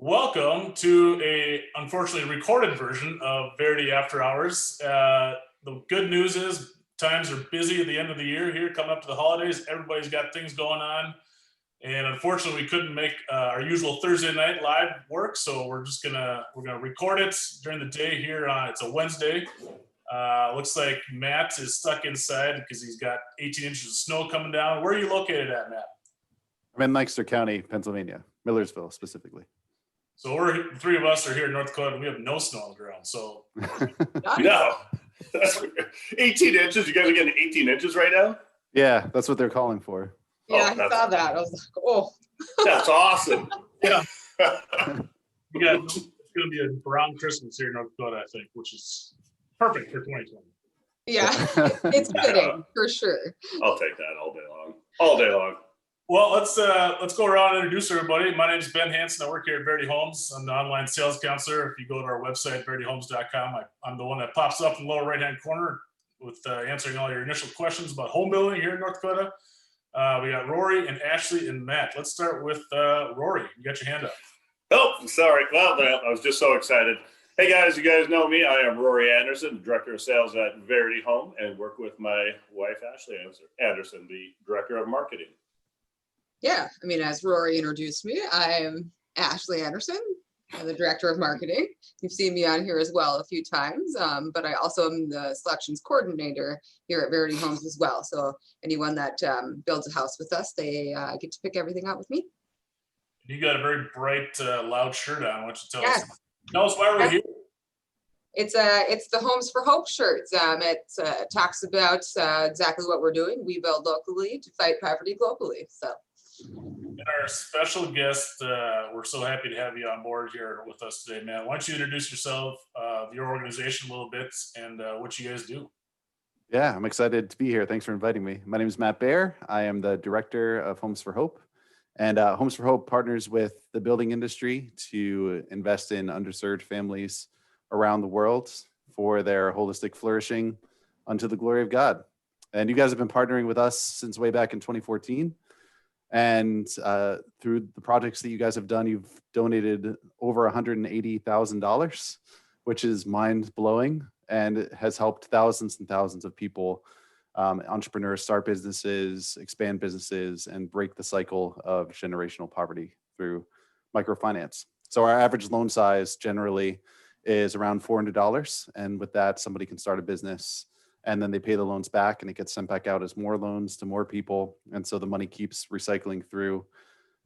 Welcome to a unfortunately recorded version of Verity After Hours. The good news is times are busy at the end of the year here, coming up to the holidays. Everybody's got things going on, and unfortunately, we couldn't make our usual Thursday night live work. So we're gonna record it during the day here. It's a Wednesday. Looks like Matt is stuck inside because he's got 18 inches of snow coming down. Where are you located at, Matt? I'm in Lancaster County, Pennsylvania, Millersville specifically. So the three of us are here in North Dakota, and we have no snow on the ground. So No, that's 18 inches. You guys are getting 18 inches right now? Yeah, that's what they're calling for. Yeah, I saw that. I was like, oh. That's awesome. yeah, it's going to be a brown Christmas here in North Dakota, I think, which is perfect for 2020. Yeah, it's fitting for sure. I'll take that all day long. All day long. Well, let's go around and introduce everybody. My name is Ben Hansen. I work here at Verity Homes. I'm the online sales counselor. If you go to our website, verityhomes.com, I'm the one that pops up in the lower right-hand corner with answering all your initial questions about home building here in North Dakota. We got Rory and Ashley and Matt. Let's start with Rory. You got your hand up. Oh, sorry. Well, I was just so excited. Hey guys, you guys know me. I am Rory Anderson, Director of Sales at Verity Home, and work with my wife, Ashley Anderson, the Director of Marketing. Yeah, I mean, as Rory introduced me, I'm Ashley Anderson. I'm the Director of Marketing. You've seen me on here as well a few times, but I also am the selections coordinator here at Verity Homes as well. So anyone that builds a house with us, they get to pick everything out with me. You got a very bright, loud shirt on. Why don't you tell Yes. us? Tell us why we're here. It's the Homes for Hope shirts. It talks about exactly what we're doing. We build locally to fight poverty globally. So. And our special guest, we're so happy to have you on board here with us today, Matt. Why don't you introduce yourself, your organization a little bit, and what you guys do? Yeah, I'm excited to be here. Thanks for inviting me. My name is Matt Baer. I am the Director of Homes for Hope. And Homes for Hope partners with the building industry to invest in underserved families around the world for their holistic flourishing unto the glory of God. And you guys have been partnering with us since way back in 2014. And through the projects that you guys have done, you've donated over $180,000, which is mind blowing, and it has helped thousands and thousands of people, entrepreneurs, start businesses, expand businesses, and break the cycle of generational poverty through microfinance. So our average loan size generally is around $400. And with that, somebody can start a business, and then they pay the loans back and it gets sent back out as more loans to more people. And so the money keeps recycling through.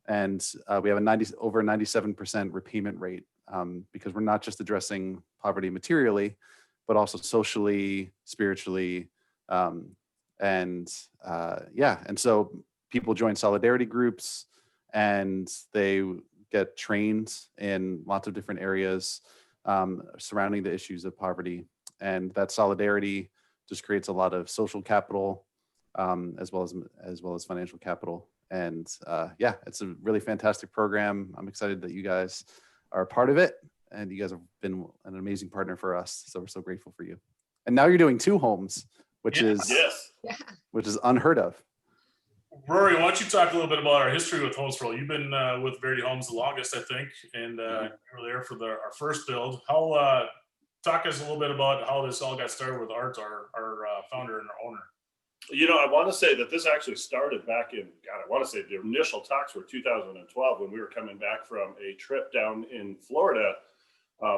And we have over 97% repayment rate because we're not just addressing poverty materially, but also socially, spiritually. And so people join solidarity groups and they get trained in lots of different areas surrounding the issues of poverty. And that solidarity just creates a lot of social capital, as well as financial capital. And it's a really fantastic program. I'm excited that you guys are a part of it, and you guys have been an amazing partner for us. So we're so grateful for you. And now you're doing 2 homes, which is unheard of. Rory, why don't you talk a little bit about our history with Homes for All? You've been with Verity Homes the longest, I think, and you were there for our first build. Talk us a little bit about how this all got started with Art, our founder and our owner. You know, I want to say that this actually started back in, I want to say the initial talks were 2012 when we were coming back from a trip down in Florida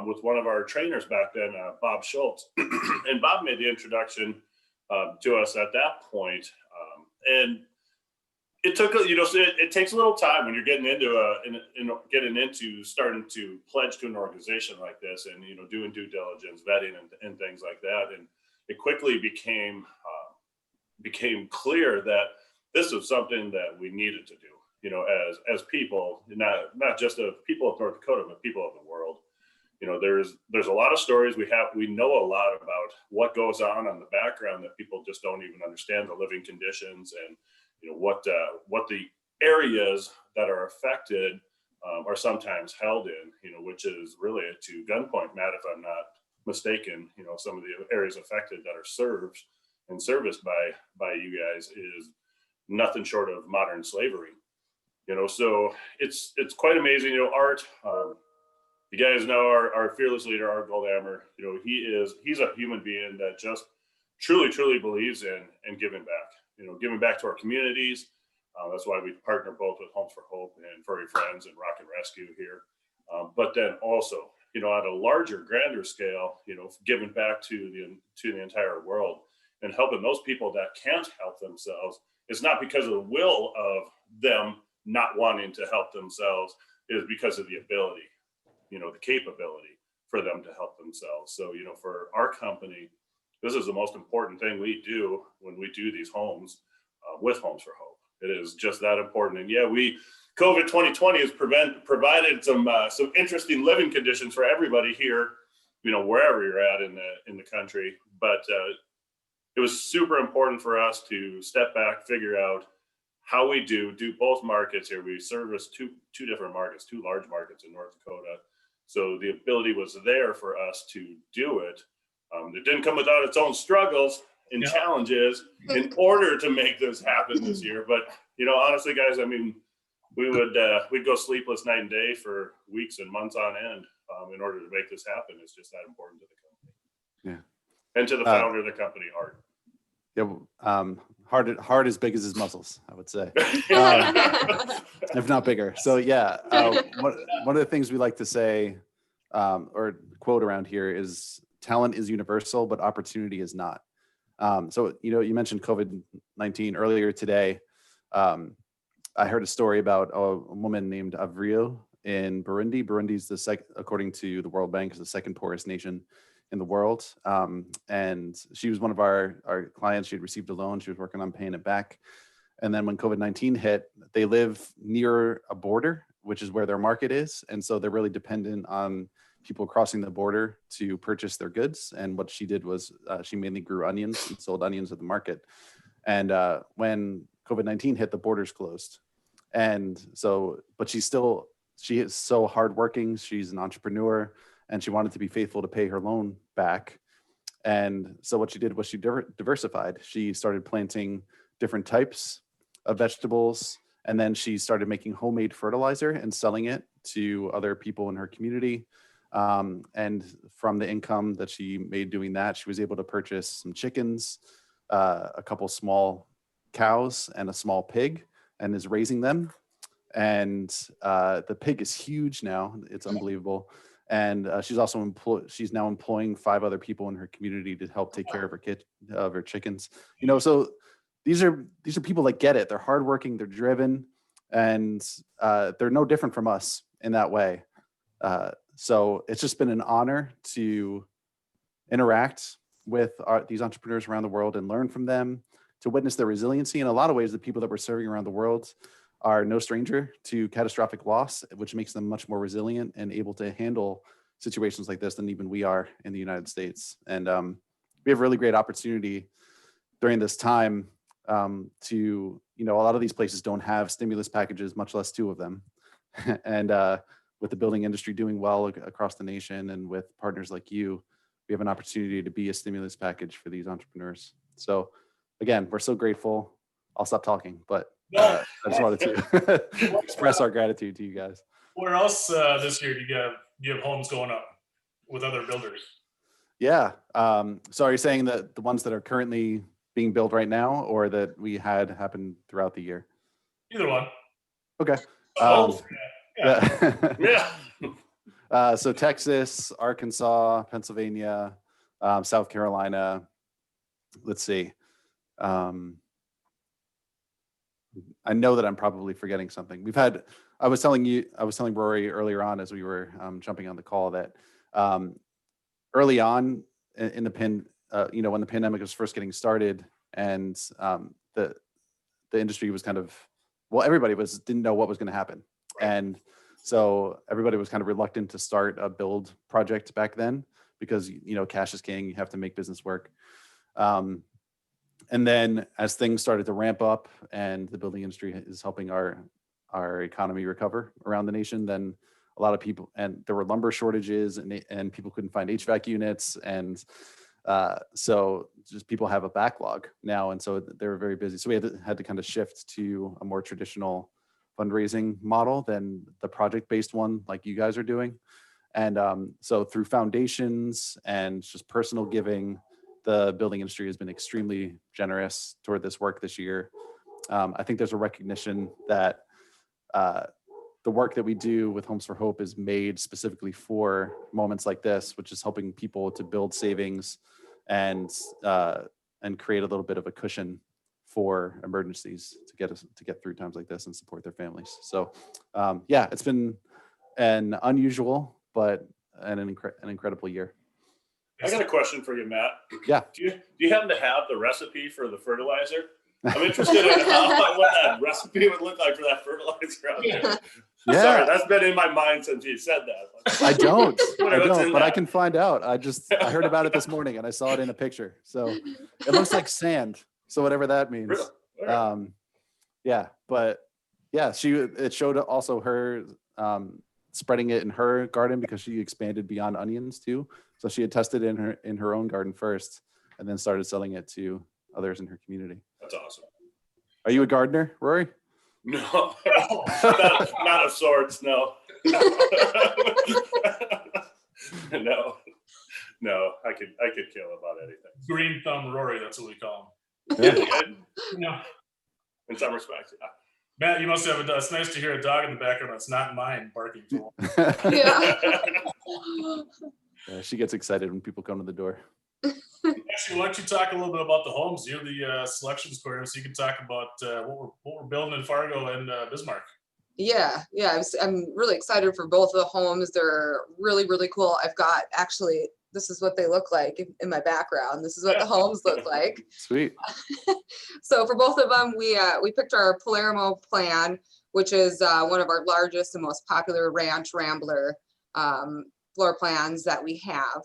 with one of our trainers back then, Bob Schultz. And Bob made the introduction to us at that point. And it took, it takes a little time when you're getting into starting to pledge to an organization like this and, doing due diligence, vetting and things like that. And it quickly became clear that this was something that we needed to do, as people, not just of people of North Dakota, but people of the world. There's a lot of stories we know a lot about what goes on the background that people just don't even understand, the living conditions and what the areas that are affected are sometimes held in, which is really to gunpoint, Matt, if I'm not mistaken. Some of the areas affected that are served and serviced by you guys is nothing short of modern slavery. So it's quite amazing. Art, you guys know our fearless leader, our Goldhammer, he's a human being that just truly believes in giving back, giving back to our communities. That's why we partner both with Homes for Hope and Furry Friends and Rock and Rescue here. But then also, at a larger, grander scale, giving back to the entire world and helping those people that can't help themselves. It's not because of the will of them not wanting to help themselves, it is because of the ability, the capability for them to help themselves. So, for our company, this is the most important thing we do when we do these homes with Homes for Hope. It is just that important. And yeah, COVID 2020 has provided some interesting living conditions for everybody here, wherever you're at in the country. But it was super important for us to step back, figure out how we do both markets here. We service two different markets, two large markets in North Dakota. So the ability was there for us to do it. It didn't come without its own struggles and challenges in order to make this happen this year. But, honestly, guys, I mean, we'd go sleepless night and day for weeks and months on end in order to make this happen. It's just that important to the company. Yeah. And to the founder of the company, Art. Yeah. Heart as big as his muscles, I would say, if not bigger. So yeah, one of the things we like to say or quote around here is talent is universal, but opportunity is not. So, you mentioned COVID-19 earlier today. I heard a story about a woman named Avril in Burundi. Burundi's according to the World Bank, is the second poorest nation in the world. And she was one of our clients. She had received a loan. She was working on paying it back. And then when COVID-19 hit, they live near a border, which is where their market is. And so they're really dependent on people crossing the border to purchase their goods. And what she did was she mainly grew onions and sold onions at the market. And when COVID-19 hit, the borders closed. And so, but she is so hardworking. She's an entrepreneur and she wanted to be faithful to pay her loan back. And so what she did was she diversified. She started planting different types of vegetables. And then she started making homemade fertilizer and selling it to other people in her community. And from the income that she made doing that, she was able to purchase some chickens, a couple small cows and a small pig, and is raising them. And the pig is huge now. It's unbelievable. And she's also she's now employing 5 other people in her community to help take care of her chickens. So these are people that get it. They're hardworking, they're driven, and they're no different from us in that way. So it's just been an honor to interact with these entrepreneurs around the world and learn from them, to witness their resiliency. In a lot of ways, the people that we're serving around the world are no stranger to catastrophic loss, which makes them much more resilient and able to handle situations like this than even we are in the United States. And we have a really great opportunity during this time to, a lot of these places don't have stimulus packages, much less 2 of them. And with the building industry doing well across the nation and with partners like you, we have an opportunity to be a stimulus package for these entrepreneurs. So again, we're so grateful. I'll stop talking, but I just wanted to express our gratitude to you guys. Where else this year do you have homes going up with other builders? Yeah. So are you saying that the ones that are currently being built right now, or that we had happen throughout the year? Either one. Okay. Yeah. So Texas, Arkansas, Pennsylvania, South Carolina. Let's see. I know that I'm probably forgetting something. I was telling Rory earlier on as we were jumping on the call that early on in the when the pandemic was first getting started, and the industry was everybody didn't know what was going to happen. And so everybody was kind of reluctant to start a build project back then because, cash is king. You have to make business work. And then as things started to ramp up and the building industry is helping our economy recover around the nation, then a lot of people, and there were lumber shortages and people couldn't find HVAC units. And so just people have a backlog now. And so they were very busy. So we had to kind of shift to a more traditional fundraising model than the project-based one like you guys are doing. And so through foundations and just personal giving, the building industry has been extremely generous toward this work this year. I think there's a recognition that the work that we do with Homes for Hope is made specifically for moments like this, which is helping people to build savings and create a little bit of a cushion for emergencies to get through times like this and support their families. So yeah, it's been an unusual but an incredible year. I got a question for you, Matt. Yeah. Do you happen to have the recipe for the fertilizer? I'm interested in what that recipe would look like for that fertilizer out there. Yeah. Sorry, that's been in my mind since you said that. I don't, but I that? can find out. I heard about it this morning and I saw it in a picture. So it looks like sand. So whatever that means. Really? Yeah, but yeah, it showed also her spreading it in her garden because she expanded beyond onions too. So she had tested in her own garden first and then started selling it to others in her community. That's awesome. Are you a gardener, Rory? No, not of sorts. No, no. I could kill about anything. Green thumb Rory, that's what we call Yeah. him. In some respects, yeah. Matt, you must have it's nice to hear a dog in the background that's not mine barking for Yeah. Yeah, she gets excited when people come to the door. Actually, why don't you talk a little bit about the homes? You're the selections coordinator, so you can talk about what we're building in Fargo and Bismarck. Yeah, I'm really excited for both of the homes. They're really, really cool. I've got actually, this is what they look like in my background. This is what the homes look like. Sweet. So for both of them, we picked our Palermo plan, which is one of our largest and most popular ranch rambler floor plans that we have.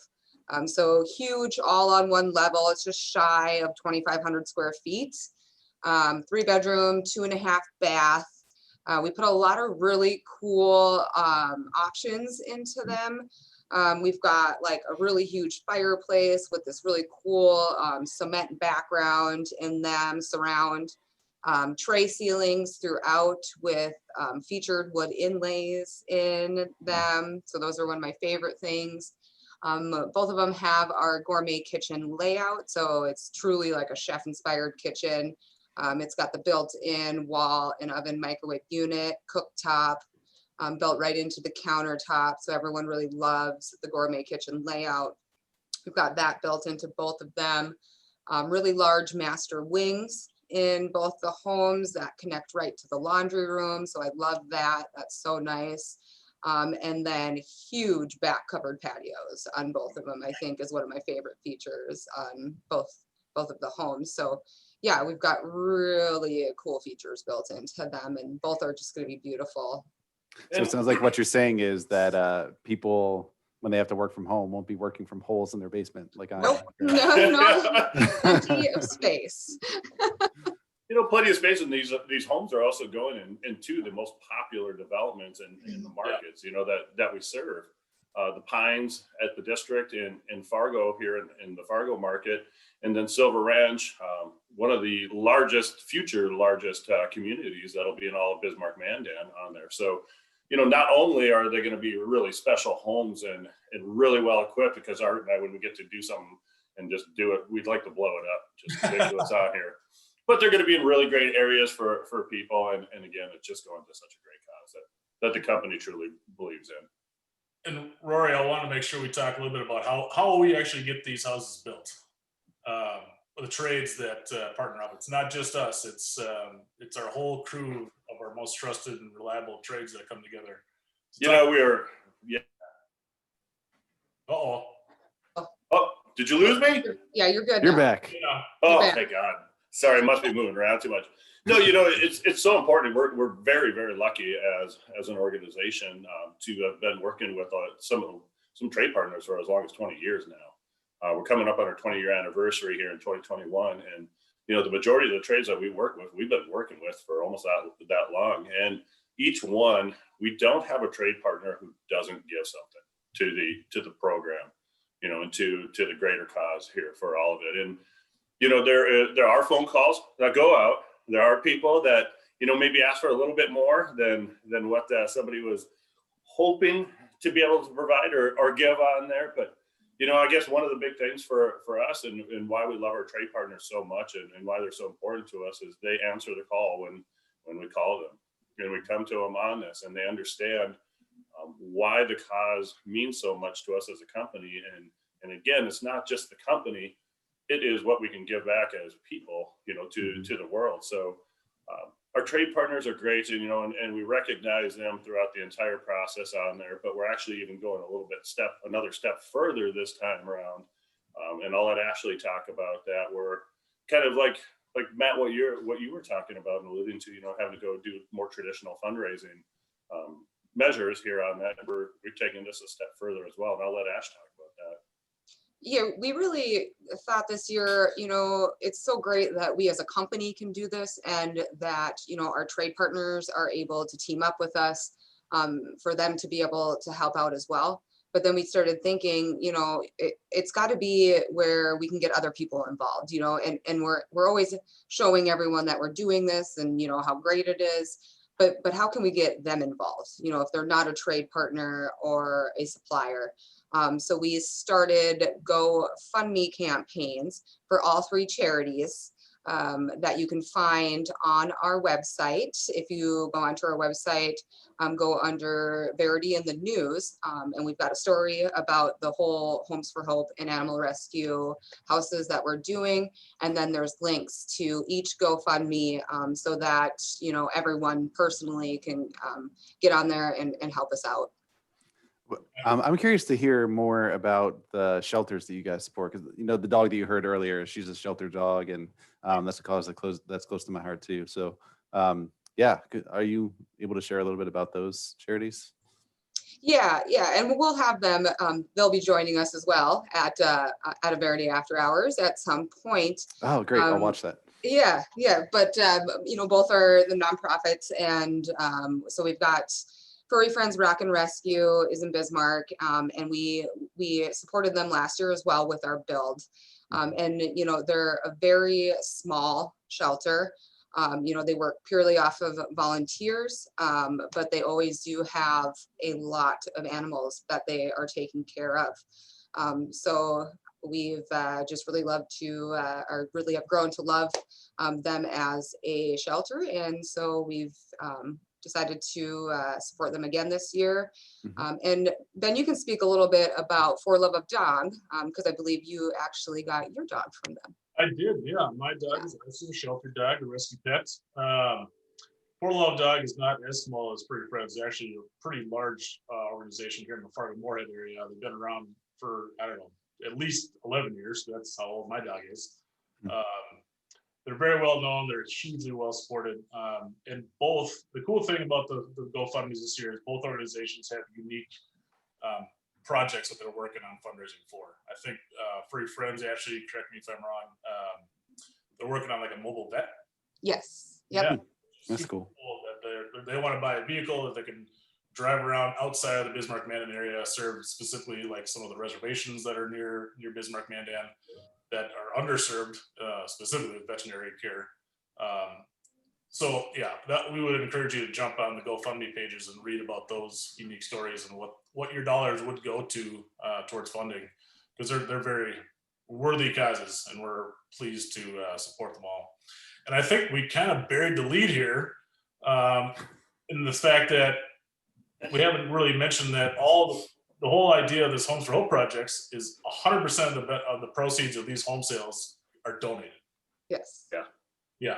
So huge, all on one level. It's just shy of 2,500 square feet. 3-bedroom, 2.5 bath. We put a lot of really cool options into them. We've got like a really huge fireplace with this really cool cement background in them, surround tray ceilings throughout with featured wood inlays in them. So those are one of my favorite things. Both of them have our gourmet kitchen layout. So it's truly like a chef inspired kitchen. It's got the built-in wall and oven microwave unit, cooktop, built right into the countertop. So everyone really loves the gourmet kitchen layout. We've got that built into both of them. Really large master wings in both the homes that connect right to the laundry room. So I love that. That's so nice. And then huge back covered patios on both of them, I think is one of my favorite features on both of the homes. So yeah, we've got really cool features built into them and both are just going to be beautiful. So it sounds like what you're saying is that people, when they have to work from home, won't be working from holes in their basement like I Nope. am. No, plenty of space. Plenty of space, and these homes are also going into the most popular developments in the markets, that we serve. The Pines at the district in Fargo here in the Fargo market, and then Silver Ranch, one of the future largest communities that'll be in all of Bismarck Mandan on there. So, not only are they going to be really special homes and really well equipped, because Art and I, when we get to do something and just do it, we'd like to blow it up, just ridiculous out here. But they're going to be in really great areas for people. And again, it's just going to such a great cause that the company truly believes in. And Rory, I want to make sure we talk a little bit about how we actually get these houses built. The trades that partner up. It's not just us. It's our whole crew of our most trusted and reliable trades that come together. Oh, did you lose me? Yeah, you're good. You're now. back. Yeah. Oh, back. thank God. Sorry, I must be moving around too much. No, it's so important. We're very, very lucky as an organization to have been working with some trade partners for as long as 20 years now. We're coming up on our 20-year anniversary here in 2021, and the majority of the trades that we work with, we've been working with for almost that long. And each one, we don't have a trade partner who doesn't give something to the program, and to the greater cause here for all of it. And there are phone calls that go out. There are people that maybe ask for a little bit more than what somebody was hoping to be able to provide or give on there. But, you know, I guess one of the big things for us and why we love our trade partners so much and why they're so important to us is they answer the call when we call them, and we come to them on this, and they understand why the cause means so much to us as a company. And again, it's not just the company, it is what we can give back as people, you know, to the world. So our trade partners are great, and, you know, and we recognize them throughout the entire process on there, but we're actually even going a little bit another step further this time around. And I'll let Ashley talk about that. We're kind of like Matt, what you were talking about and alluding to, you know, having to go do more traditional fundraising measures here on that. We're taking this a step further as well. And I'll let Ash talk about that. Yeah, we really thought this year, you know, it's so great that we as a company can do this, and that, you know, our trade partners are able to team up with us for them to be able to help out as well. But then we started thinking, you know, it's got to be where we can get other people involved, you know, and we're always showing everyone that we're doing this and, you know, how great it is. But how can we get them involved, you know, if they're not a trade partner or a supplier? So we started GoFundMe campaigns for all three charities that you can find on our website. If you go onto our website, go under Verity in the news, and we've got a story about the whole Homes for Hope and Animal Rescue houses that we're doing. And then there's links to each GoFundMe so that, you know, everyone personally can get on there and help us out. I'm curious to hear more about the shelters that you guys support, because, you know, the dog that you heard earlier, she's a shelter dog, and that's a cause that's close to my heart too. So yeah, are you able to share a little bit about those charities? Yeah, and we'll have them. They'll be joining us as well at a Verity After Hours at some point. Oh, great! I'll watch that. Yeah, but you know, both are the nonprofits, and so we've got Furry Friends Rock and Rescue is in Bismarck, and we supported them last year as well with our build. And, you know, they're a very small shelter. You know, they work purely off of volunteers, but they always do have a lot of animals that they are taking care of. So we've just really loved to, or really have grown to love them as a shelter. And so we've decided to support them again this year. And Ben, you can speak a little bit about For Love of Dog, because I believe you actually got your dog from them. I did, yeah. My dog is also a shelter dog, a rescue pet. For Love Dog is not as small as Furry Friends. They're actually a pretty large organization here in the Fargo-Moorhead area. They've been around for, I don't know, at least 11 years. That's how old my dog is. They're very well known. They're hugely well supported. And the cool thing about the GoFundMe's this year is both organizations have unique projects that they're working on fundraising for. I think Furry Friends, actually, correct me if I'm wrong, they're working on like a mobile vet. Yes. Yep. Yeah, that's cool. That they want to buy a vehicle that they can drive around outside of the Bismarck-Mandan area, serve specifically like some of the reservations that are near Bismarck-Mandan that are underserved, specifically with veterinary care. So yeah, that we would encourage you to jump on the GoFundMe pages and read about those unique stories and what your dollars would go to towards funding, because they're very worthy causes, and we're pleased to support them all. And I think we kind of buried the lead here in the fact that we haven't really mentioned that the whole idea of this Homes for Hope projects is 100% of the proceeds of these home sales are donated. Yes. Yeah.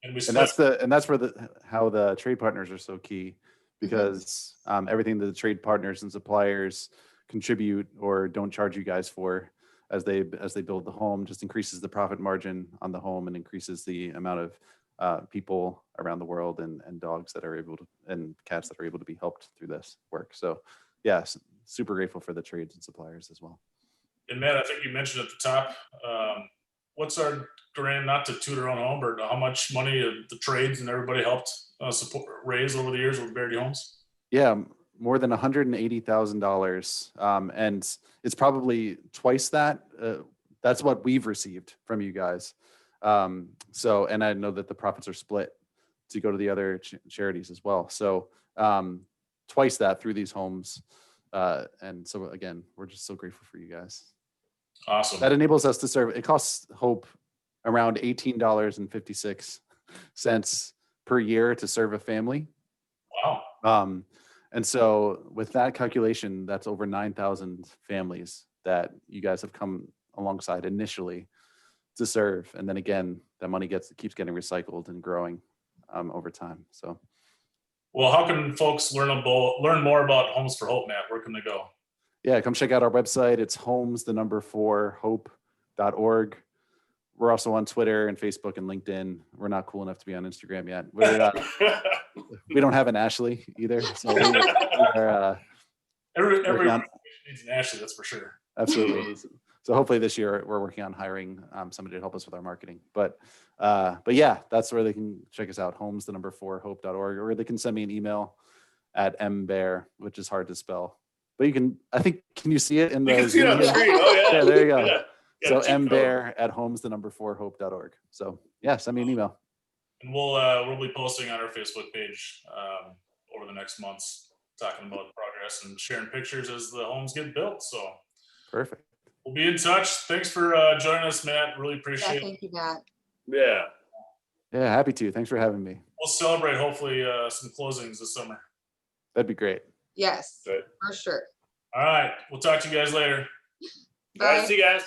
And that's where how the trade partners are so key, because everything that the trade partners and suppliers contribute or don't charge you guys for as they build the home just increases the profit margin on the home and increases the amount of people around the world and dogs that are able to, and cats that are able to be helped through this work. So yes, super grateful for the trades and suppliers as well. And Matt, I think you mentioned at the top, what's our grand, not to toot our own home, but how much money the trades and everybody helped raise over the years with Verity Homes? Yeah, more than $180,000, and it's probably twice that. That's what we've received from you guys. So, and I know that the profits are split to go to the other charities as well. So twice that through these homes. And so again, we're just so grateful for you guys. Awesome. That enables us to serve. It costs Hope around $18.56 per year to serve a family. Wow. And so with that calculation, that's over 9,000 families that you guys have come alongside initially to serve. And then again, that money keeps getting recycled and growing over time. So, Well, how can folks learn more about Homes for Hope, Matt? Where can they go? yeah, come check out our website. It's homes4hope.org. We're also on Twitter and Facebook and LinkedIn. We're not cool enough to be on Instagram yet. We don't have an Ashley either. So we are everyone needs an Ashley, that's for sure. Absolutely. So hopefully this year we're working on hiring somebody to help us with our marketing. But yeah, that's where they can check us out, homes4hope.org, or they can send me an email at mbear, which is hard to spell. But can you see it in the You can see it on the Zoom? screen. Oh yeah. Yeah, there you go. Yeah. So mbear at homes4hope.org. So yeah, send me an email. And we'll be posting on our Facebook page over the next months, talking about progress and sharing pictures as the homes get built. So Perfect. we'll be in touch. Thanks for joining us, Matt. Really appreciate it. Thank you, Matt. Yeah. Yeah, happy to. Thanks for having me. We'll celebrate hopefully some closings this summer. That'd be great. Yes, Good. for sure. All right. We'll talk to you guys later. All right, Bye. see you guys.